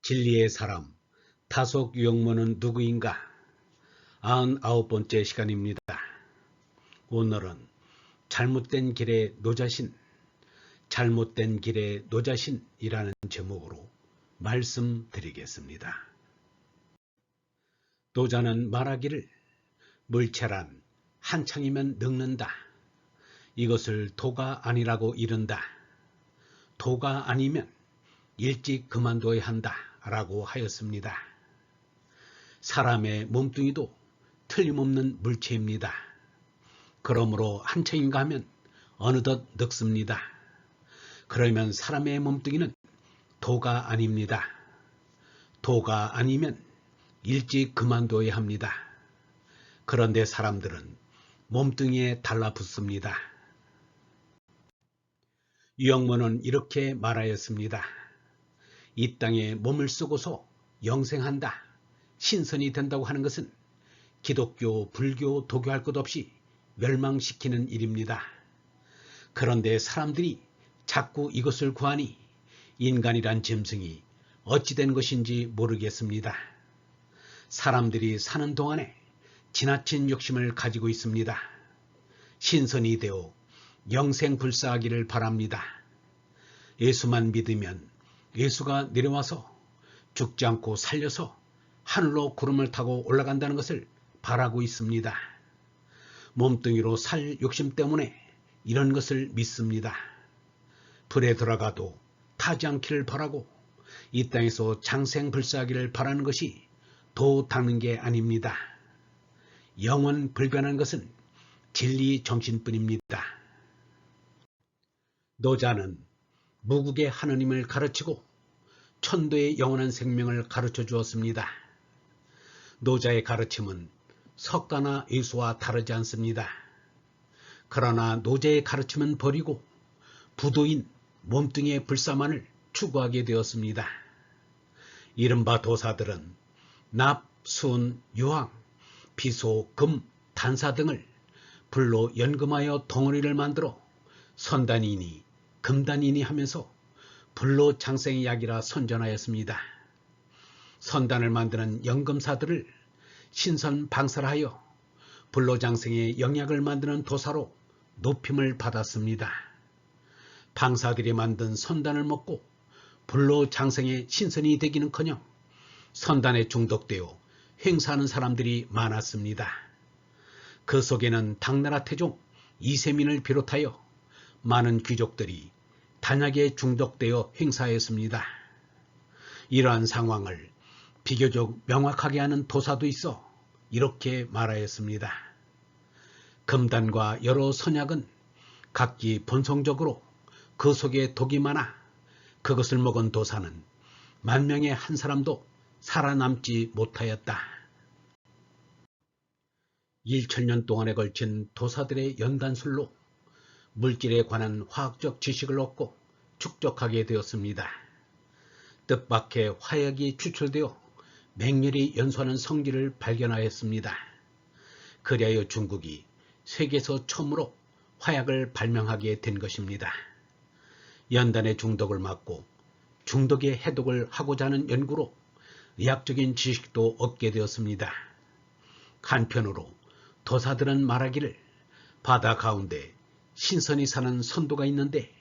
진리의 사람, 타속 유영모는 누구인가? 99번째 시간입니다. 오늘은 잘못된 길의 노자신, 잘못된 길의 노자신이라는 제목으로 말씀드리겠습니다. 노자는 말하기를 물체란 한창이면 늙는다. 이것을 도가 아니라고 이른다. 도가 아니면 일찍 그만둬야 한다 라고 하였습니다. 사람의 몸뚱이도 틀림없는 물체입니다. 그러므로 한창인가 하면 어느덧 늙습니다. 그러면 사람의 몸뚱이는 도가 아닙니다. 도가 아니면 일찍 그만둬야 합니다. 그런데 사람들은 몸뚱이에 달라붙습니다. 유영모는 이렇게 말하였습니다. 이 땅에 몸을 쓰고서 영생한다, 신선이 된다고 하는 것은 기독교, 불교, 도교 할 것 없이 멸망시키는 일입니다. 그런데 사람들이 자꾸 이것을 구하니 인간이란 짐승이 어찌 된 것인지 모르겠습니다. 사람들이 사는 동안에 지나친 욕심을 가지고 있습니다. 신선이 되어 영생불사하기를 바랍니다. 예수만 믿으면 예수가 내려와서 죽지 않고 살려서 하늘로 구름을 타고 올라간다는 것을 바라고 있습니다. 몸뚱이로 살 욕심 때문에 이런 것을 믿습니다. 불에 들어가도 타지 않기를 바라고 이 땅에서 장생불사하기를 바라는 것이 도 닦는 게 아닙니다. 영원 불변한 것은 진리 정신뿐입니다. 노자는 무국의 하느님을 가르치고 천도의 영원한 생명을 가르쳐 주었습니다. 노자의 가르침은 석가나 예수와 다르지 않습니다. 그러나 노자의 가르침은 버리고 부도인 몸뚱이의 불사만을 추구하게 되었습니다. 이른바 도사들은 납, 순, 유황, 비소, 금, 단사 등을 불로 연금하여 덩어리를 만들어 선단이니 금단이니 하면서 불로 장생의 약이라 선전하였습니다. 선단을 만드는 연금사들을 신선 방설하여 불로 장생의 영약을 만드는 도사로 높임을 받았습니다. 방사들이 만든 선단을 먹고 불로 장생의 신선이 되기는커녕 선단에 중독되어 횡사하는 사람들이 많았습니다. 그 속에는 당나라 태종 이세민을 비롯하여 많은 귀족들이 단약에 중독되어 횡사했습니다. 이러한 상황을 비교적 명확하게 하는 도사도 있어 이렇게 말하였습니다. 금단과 여러 선약은 각기 본성적으로 그 속에 독이 많아 그것을 먹은 도사는 만명의 한 사람도 살아남지 못하였다. 1000년 동안에 걸친 도사들의 연단술로 물질에 관한 화학적 지식을 얻고 축적하게 되었습니다. 뜻밖의 화약이 추출되어 맹렬히 연소하는 성질을 발견하였습니다. 그리하여 중국이 세계에서 처음으로 화약을 발명하게 된 것입니다. 연단의 중독을 막고 중독의 해독을 하고자 하는 연구로 의학적인 지식도 얻게 되었습니다. 한편으로 도사들은 말하기를 바다 가운데 신선이 사는 선도가 있는데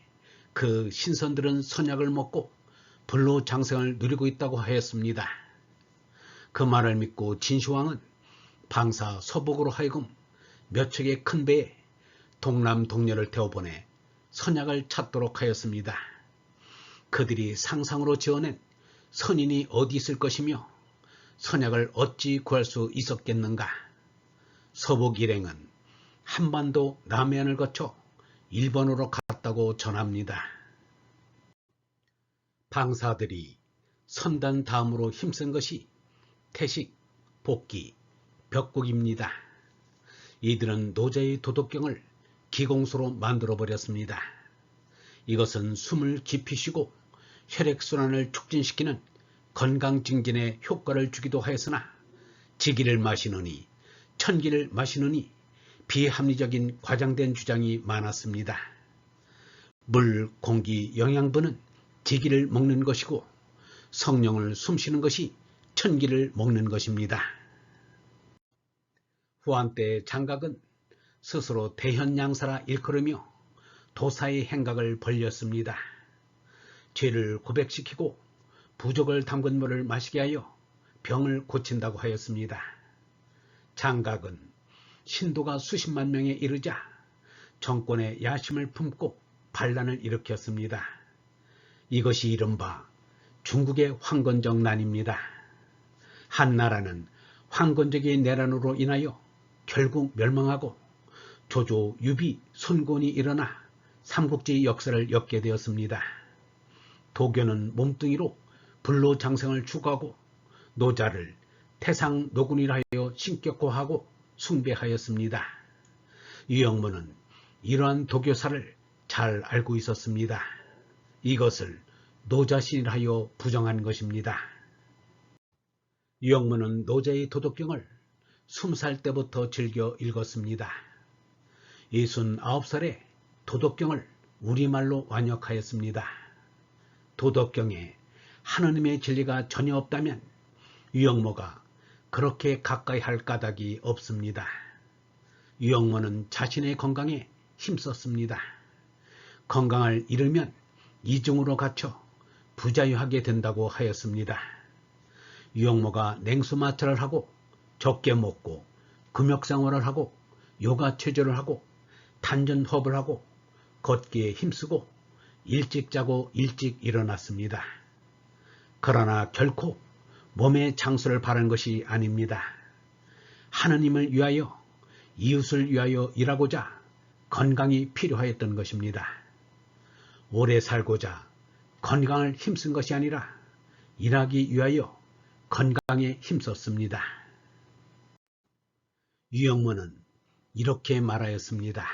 그 신선들은 선약을 먹고 불로 장생을 누리고 있다고 하였습니다. 그 말을 믿고 진시황은 방사 서복으로 하여금 몇 척의 큰 배에 동남 동녀를 태워보내 선약을 찾도록 하였습니다. 그들이 상상으로 지어낸 선인이 어디 있을 것이며 선약을 어찌 구할 수 있었겠는가. 서복 일행은 한반도 남해안을 거쳐 일본으로 갔다고 전합니다. 방사들이 선단 다음으로 힘쓴 것이 태식, 복기, 벽곡입니다. 이들은 노자의 도덕경을 기공수로 만들어버렸습니다. 이것은 숨을 깊이 쉬고 혈액순환을 촉진시키는 건강증진에 효과를 주기도 하였으나 지기를 마시느니 천기를 마시느니 비합리적인 과장된 주장이 많았습니다. 물, 공기, 영양분은 지기를 먹는 것이고 성령을 숨쉬는 것이 천기를 먹는 것입니다. 후한 때 장각은 스스로 대현양사라 일컬으며 도사의 행각을 벌렸습니다. 죄를 고백시키고 부족을 담근 물을 마시게 하여 병을 고친다고 하였습니다. 장각은 신도가 수십만 명에 이르자 정권의 야심을 품고 반란을 일으켰습니다. 이것이 이른바 중국의 황건적 난입니다. 한 나라는 황건적의 내란으로 인하여 결국 멸망하고 조조, 유비, 손곤이 일어나 삼국지의 역사를 엮게 되었습니다. 도교는 몸뚱이로 불로장생을 추구하고 노자를 태상노군이라 하여 신격화하고 숭배하였습니다. 유영문은 이러한 도교사를 잘 알고 있었습니다. 이것을 노자신이라 하여 부정한 것입니다. 유영문은 노자의 도덕경을 20살 때부터 즐겨 읽었습니다. 69살에 도덕경을 우리말로 완역하였습니다. 도덕경에 하느님의 진리가 전혀 없다면 유영모가 그렇게 가까이 할 까닭이 없습니다. 유영모는 자신의 건강에 힘썼습니다. 건강을 잃으면 이중으로 갇혀 부자유하게 된다고 하였습니다. 유영모가 냉수마찰을 하고 적게 먹고 금욕생활을 하고 요가체조를 하고 탄전호흡을 하고 걷기에 힘쓰고 일찍 자고 일찍 일어났습니다. 그러나 결코 몸의 장수를 바란 것이 아닙니다. 하느님을 위하여 이웃을 위하여 일하고자 건강이 필요하였던 것입니다. 오래 살고자 건강을 힘쓴 것이 아니라 일하기 위하여 건강에 힘썼습니다. 유영문은 이렇게 말하였습니다.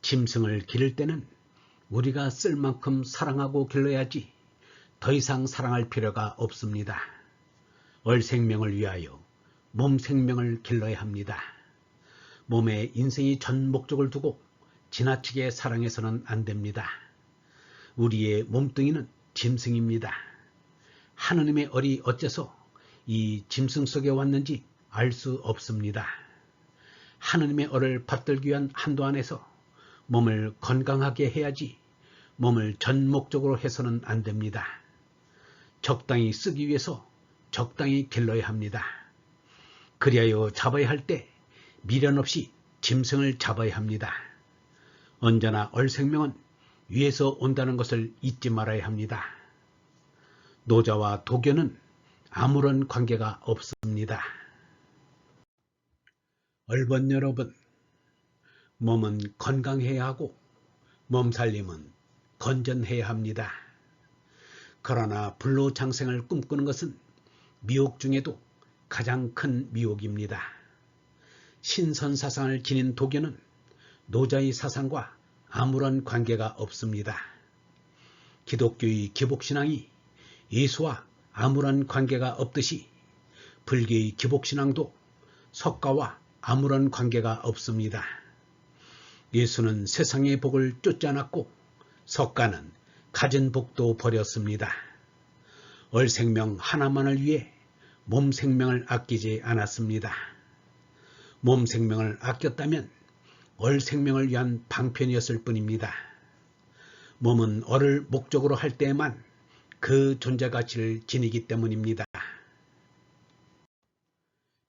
짐승을 기를 때는 우리가 쓸 만큼 사랑하고 길러야지 더 이상 사랑할 필요가 없습니다. 얼생명을 위하여 몸 생명을 길러야 합니다. 몸에 인생이 전 목적을 두고 지나치게 사랑해서는 안 됩니다. 우리의 몸뚱이는 짐승입니다. 하느님의 얼이 어째서 이 짐승 속에 왔는지 알 수 없습니다. 하느님의 얼을 받들기 위한 한도 안에서 몸을 건강하게 해야지 몸을 전 목적으로 해서는 안 됩니다. 적당히 쓰기 위해서 적당히 길러야 합니다. 그리하여 잡아야 할 때 미련 없이 짐승을 잡아야 합니다. 언제나 얼생명은 위에서 온다는 것을 잊지 말아야 합니다. 노자와 도교는 아무런 관계가 없습니다. 얼번 여러분, 몸은 건강해야 하고 몸살림은 건전해야 합니다. 그러나 불로장생을 꿈꾸는 것은 미혹 중에도 가장 큰 미혹입니다. 신선사상을 지닌 도교는 노자의 사상과 아무런 관계가 없습니다. 기독교의 기복신앙이 예수와 아무런 관계가 없듯이 불교의 기복신앙도 석가와 아무런 관계가 없습니다. 예수는 세상의 복을 쫓지 않았고 석가는 가진 복도 버렸습니다. 얼생명 하나만을 위해 몸 생명을 아끼지 않았습니다. 몸 생명을 아꼈다면 얼생명을 위한 방편이었을 뿐입니다. 몸은 얼을 목적으로 할 때에만 그 존재 가치를 지니기 때문입니다.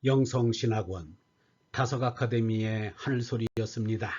영성신학원 다석아카데미의 하늘소리였습니다.